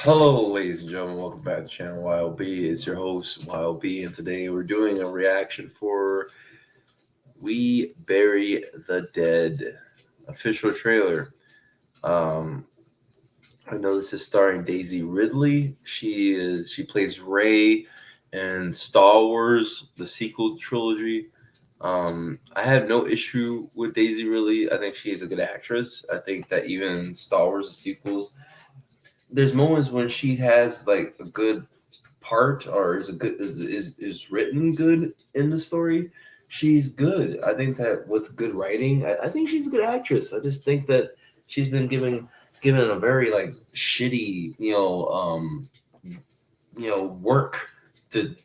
Hello, ladies and gentlemen. Welcome back to the channel Y.O.B. It's your host, Y.O.B. And today we're doing a reaction for We Bury the Dead official trailer. Um, I know this is starring Daisy Ridley. She plays Rey in Star Wars, the sequel trilogy. I have no issue with Daisy Ridley. I think she is a good actress. I think that even Star Wars the sequels, there's moments when she has like a good part or is written good in the story. She's good. I think that with good writing, I think she's a good actress. I just think that she's been given a very like shitty, work to,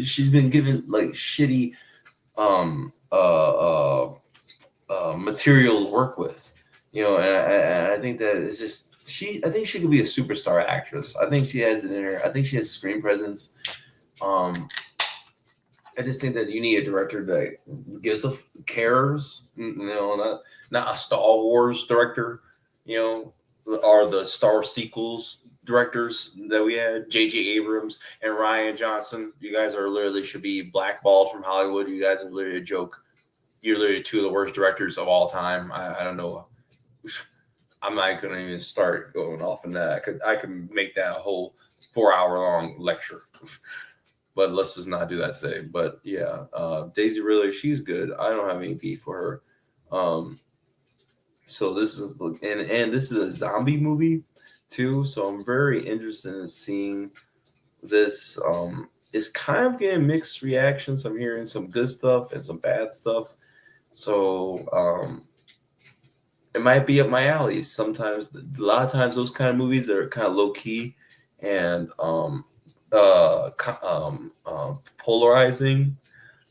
she's been given like shitty um material to work with, and I think that it's just I think she could be a superstar actress. I think she has it in her. I think she has screen presence. um I just think that you need a director that gives a cares, not a Star Wars director, you know, or the Star sequels directors that we had, J.J. Abrams and Ryan Johnson. You guys are literally should be blackballed from Hollywood. You guys are literally a joke. You're literally two of the worst directors of all time. I don't know. I'm not gonna even start going off on that. I could make that a whole 4 hour long lecture. But let's just not do that today. But yeah, Daisy Ridley, she's good. I don't have any beef for her. So this is and this is a zombie movie too. So I'm very interested in seeing this. It's kind of getting mixed reactions. I'm hearing some good stuff and some bad stuff. So it might be up my alley. Sometimes, a lot of times, those kind of movies are kind of low key and polarizing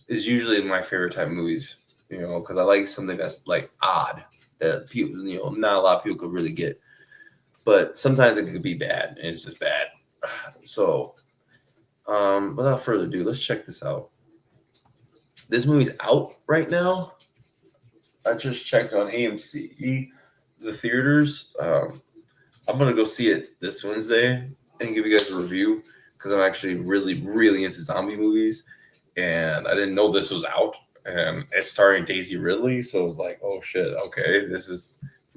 is usually my favorite type of movies. Because I like something that's like odd that people, not a lot of people could really get. But sometimes it could be bad, and it's just bad. So, without further ado, let's check this out. This movie's out right now. I just checked on AMC, the theaters. I'm gonna go see it this Wednesday and give you guys a review because I'm actually really, really into zombie movies, and I didn't know this was out. And it's starring Daisy Ridley, so it was like, oh shit, okay, this is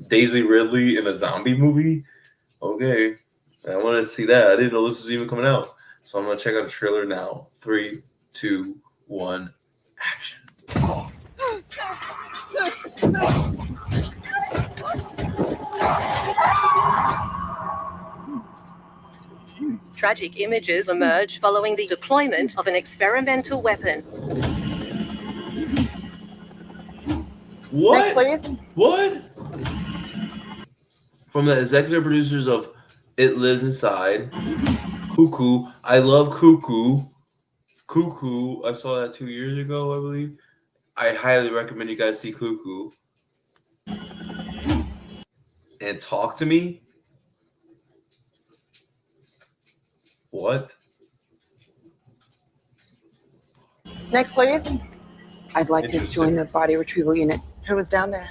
Daisy Ridley in a zombie movie. Okay, I wanted to see that. I didn't know this was even coming out, so I'm gonna check out the trailer now. 3, 2, 1, action. Tragic images emerge following the deployment of an experimental weapon. What? Next, please. What? From the executive producers of It Lives Inside, Cuckoo. I love Cuckoo. Cuckoo. I saw that 2 years ago, I believe. I highly recommend you guys see Cuckoo. And Talk to Me. What? Next, please. I'd like to join the body retrieval unit. Who was down there?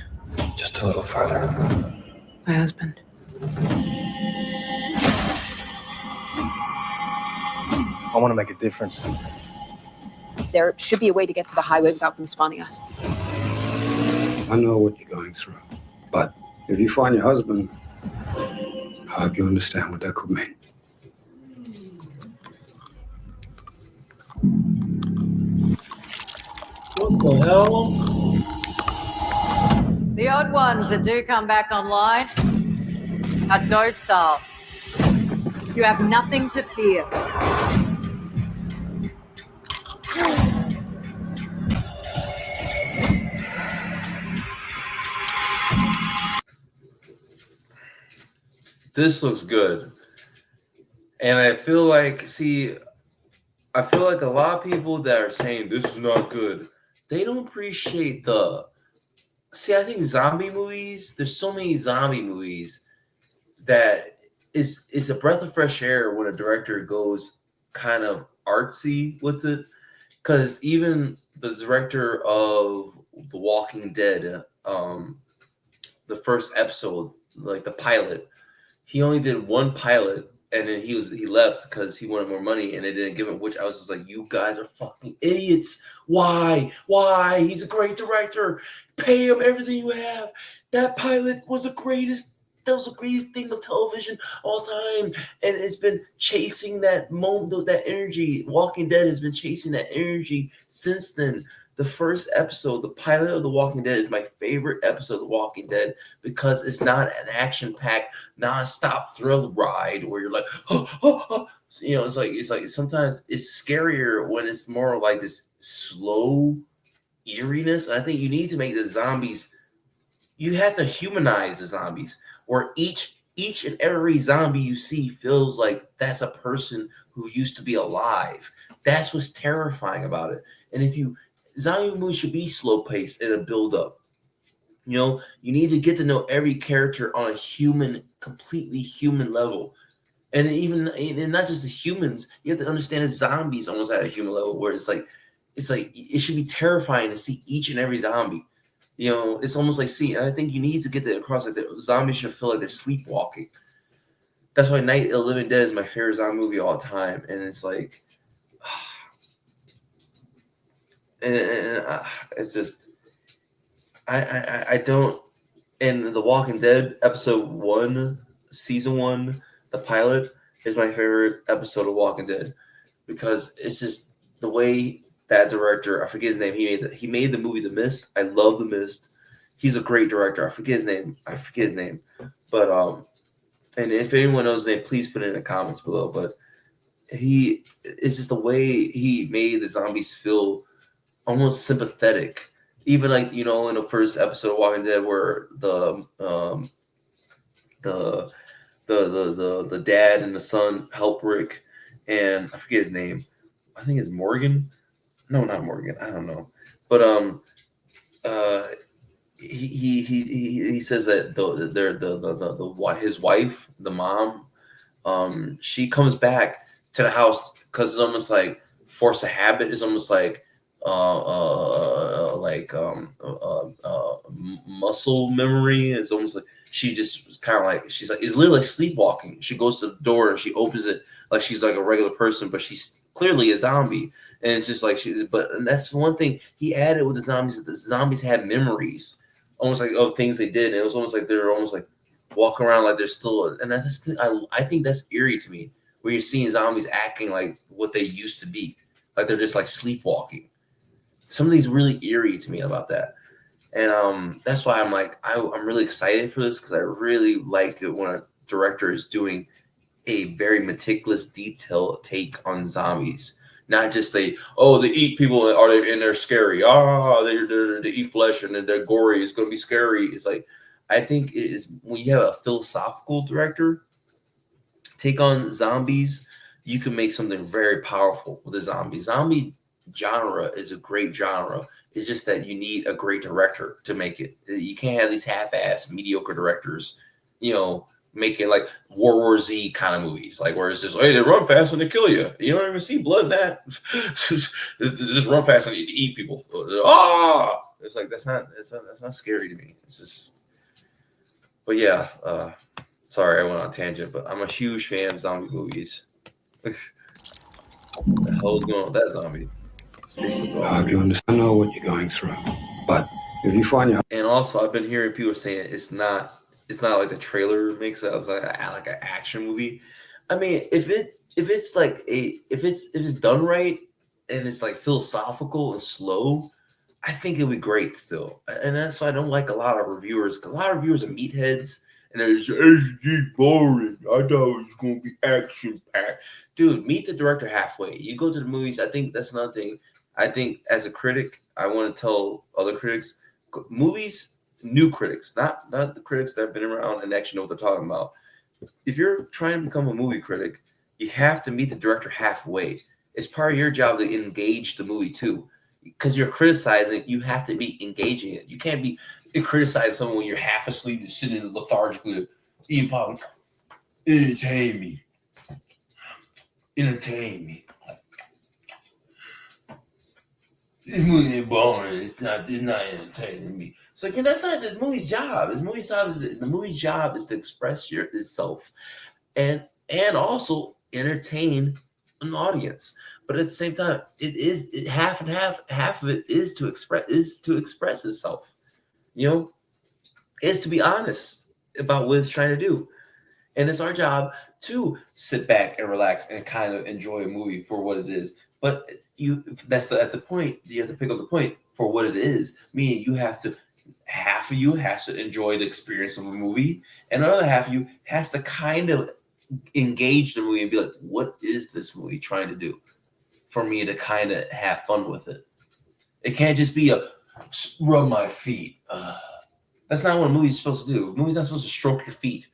Just a little farther. My husband. I want to make a difference. There should be a way to get to the highway without them spawning us. I know what you're going through, but if you find your husband, I hope you understand what that could mean. What the hell? The odd ones that do come back online are docile. You have nothing to fear. This looks good. And I feel like, a lot of people that are saying this is not good, they don't appreciate I think zombie movies, there's so many zombie movies that is a breath of fresh air when a director goes kind of artsy with it. Because even the director of The Walking Dead, the first episode, like the pilot, he only did one pilot and then he left because he wanted more money, and they didn't give him. Which I was just like, you guys are fucking idiots. Why? He's a great director. Pay him everything you have. That pilot was the greatest. That was the greatest thing of television all time, and it's been chasing that moment, that energy. Walking Dead has been chasing that energy since then. The first episode, the pilot of The Walking Dead, is my favorite episode of The Walking Dead because it's not an action-packed, non-stop thrill ride where you're like, So, it's like sometimes it's scarier when it's more like this slow eeriness. And I think you need to make the zombies. You have to humanize the zombies, where each and every zombie you see feels like that's a person who used to be alive. That's what's terrifying about it. And zombie movies should be slow paced and a build up. You need to get to know every character on a completely human level. And and not just the humans, you have to understand the zombies almost at a human level where it's like it should be terrifying to see each and every zombie. It's almost like I think you need to get that across. Like the zombies should feel like they're sleepwalking. That's why Night of the Living Dead is my favorite zombie movie of all time. And it's like, it's just, I don't. And The Walking Dead episode 1, season 1, the pilot is my favorite episode of Walking Dead because it's just the way that director, I forget his name. He made the movie The Mist. I love The Mist. He's a great director. I forget his name. But and if anyone knows his name, please put it in the comments below. But it's just the way he made the zombies feel almost sympathetic. Even like, in the first episode of Walking Dead where the dad and the son help Rick, and I forget his name. I think it's Morgan. No, not Morgan. I don't know. But he says that his wife, the mom, she comes back to the house because it's almost like force of habit. It's almost like muscle memory. It's almost like she just kind of like it's literally like sleepwalking. She goes to the door and she opens it like she's like a regular person, but she's clearly a zombie. And it's just like and that's one thing he added with the zombies. The zombies had memories, almost like of things they did. And it was almost like they're almost like walking around like they're still. And I think that's eerie to me, where you're seeing zombies acting like what they used to be, like they're just like sleepwalking. Something's really eerie to me about that, and that's why I'm like I'm really excited for this because I really like it when a director is doing a very meticulous, detailed take on zombies. Not just they eat people and they're scary. They eat flesh and they're gory. It's going to be scary. It's like, I think it is when you have a philosophical director take on zombies, you can make something very powerful with a zombie. Zombie genre is a great genre. It's just that you need a great director to make it. You can't have these half-ass mediocre directors, making like World War Z kind of movies, like where it's just, hey, they run fast and they kill you. You don't even see blood in that. They just run fast and they eat people. It's like that's not scary to me. It's just, but yeah. Sorry, I went on a tangent, but I'm a huge fan of zombie movies. What the hell is going on with that zombie? I hope you understand. I know what you're going through, but if you find your and also I've been hearing people saying it's not like the trailer makes it. I was like an action movie. I mean, if it's done right and it's like philosophical and slow, I think it'll be great still. And that's why I don't like a lot of reviewers. A lot of reviewers are meatheads and they're just it's boring. I thought it was gonna be action packed. Dude, meet the director halfway. You go to the movies. I think that's another thing. I think as a critic, I want to tell other critics, movies. New critics, not the critics that have been around and actually know what they're talking about. If you're trying to become a movie critic, you have to meet the director halfway. It's part of your job to engage the movie too, because you're criticizing. You have to be engaging it. You can't be criticizing someone when you're half asleep and sitting lethargically. Eating popcorn. Entertain me. This movie is boring. It's not entertaining me. It's like, that's not the movie's job. The movie's job is to express itself. And and also entertain an audience. But at the same time, half and half. Half of it is to express itself. You know, is to be honest about what it's trying to do. And it's our job to sit back and relax and kind of enjoy a movie for what it is. But at the point, you have to pick up the point for what it is. Meaning half of you has to enjoy the experience of a movie, and another half of you has to kind of engage the movie and be like, what is this movie trying to do for me to kind of have fun with it? It can't just be a rub my feet. That's not what a movie's supposed to do. A movie's not supposed to stroke your feet.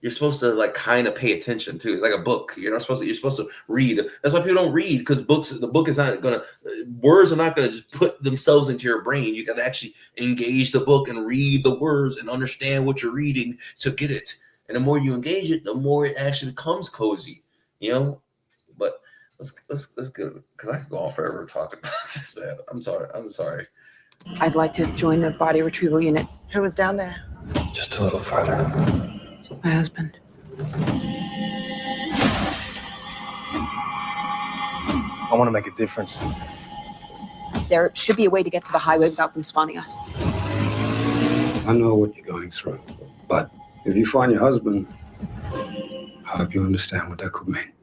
You're supposed to like kind of pay attention to. It's like a book. You're supposed to read. That's why people don't read, because the book is not gonna, words are not gonna just put themselves into your brain. You got to actually engage the book and read the words and understand what you're reading to get it. And the more you engage it, the more it actually becomes cozy. You know. But let's go, because I could go on forever talking about this, man. I'm sorry. I'd like to join the body retrieval unit. Who was down there? Just a little farther. My husband. I want to make a difference. There should be a way to get to the highway without them spawning us. I know what you're going through, but if you find your husband, I hope you understand what that could mean.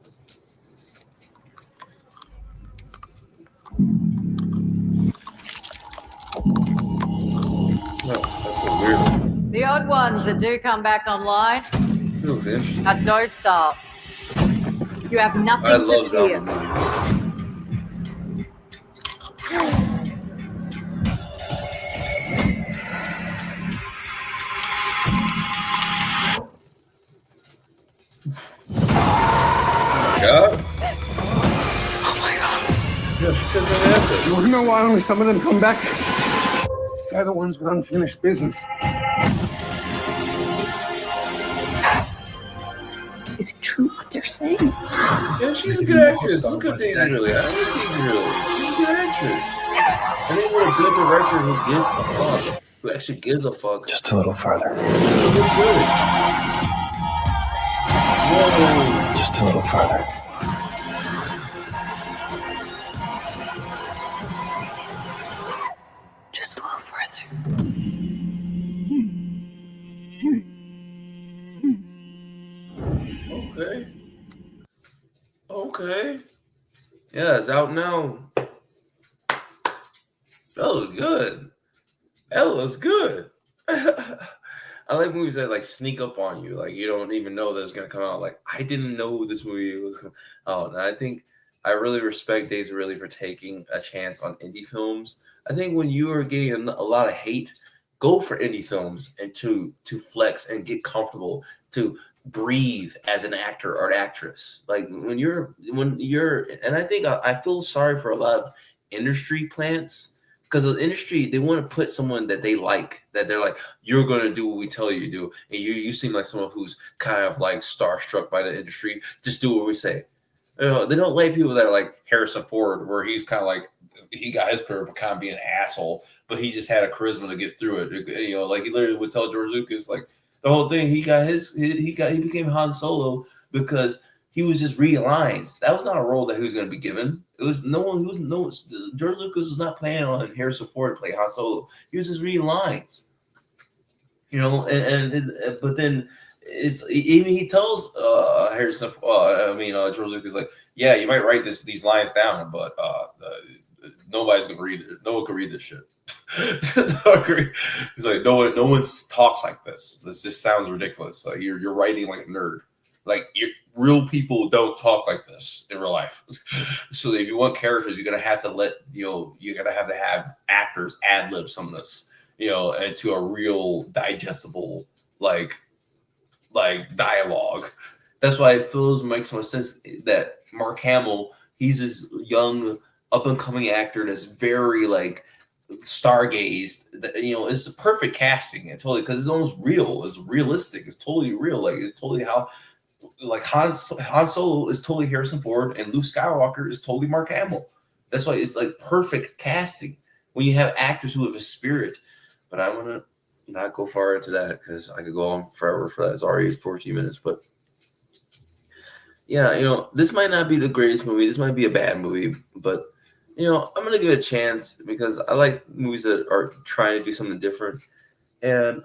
No, that's so weird. The odd ones that do come back online It looks interesting. are docile. You have nothing I to love fear. zombie movies. God. Oh my God. Yeah, she says that answer. You want to know why only some of them come back? They're the ones with unfinished business. Is it true what they're saying? Yeah, she's a good actress. Look at Daisy Ridley. I like Daisy Ridley. She's a good actress. I think we're a good director who gives a fuck. Who actually gives a fuck. Just a little farther. Look good. Whoa. Just a little farther. Just a little further. Okay. Yeah, it's out now. That looks good. That looks good. I like movies that like sneak up on you. Like you don't even know that it's gonna come out. Like I didn't know this movie was coming out. And I think I really respect Daisy Ridley for taking a chance on indie films. I think when you are getting a lot of hate, go for indie films and to flex and get comfortable, to breathe as an actor or an actress. Like when you're, and I think I feel sorry for a lot of industry plants, because the industry, they want to put someone that they like, that they're like, you're going to do what we tell you to do. And you seem like someone who's kind of like starstruck by the industry. Just do what we say. You know, they don't like people that are like Harrison Ford, where he's kind of like, he got his career for kind of being an asshole, but he just had a charisma to get through it. You know, like he literally would tell George Lucas, like the whole thing, he became Han Solo because he was just reading lines. That was not a role that he was going to be given. It was George Lucas was not planning on Harrison Ford to play Han Solo. He was just reading lines, you know. But then it's even he tells George Lucas, like, yeah, you might write these lines down, but nobody's gonna read it. No one can read this shit. He's like, no one talks like this. This just sounds ridiculous. Like you're writing like a nerd. Like real people don't talk like this in real life. So if you want characters, you're gonna have to you're gonna have to have actors ad lib some of this, you know, into a real digestible like dialogue. That's why it makes more sense that Mark Hamill, he's this young up and coming actor that's very like stargazed. You know, it's a perfect casting. And totally, because it's almost real. It's realistic. It's totally real. Like it's totally how. Like Han Solo is totally Harrison Ford, and Luke Skywalker is totally Mark Hamill. That's why it's like perfect casting when you have actors who have a spirit. But I want to not go far into that because I could go on forever for that. It's already 14 minutes, but yeah, this might not be the greatest movie. This might be a bad movie, but I'm gonna give it a chance because I like movies that are trying to do something different, and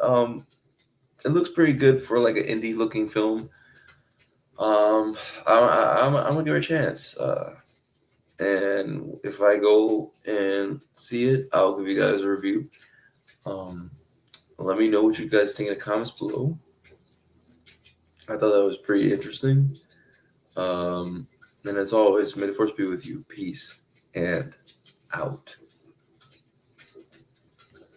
it looks pretty good for like an indie looking film. I'm gonna give it a chance. And if I go and see it, I'll give you guys a review. Let me know what you guys think in the comments below. I thought that was pretty interesting. And as always, may the force be with you. Peace and out.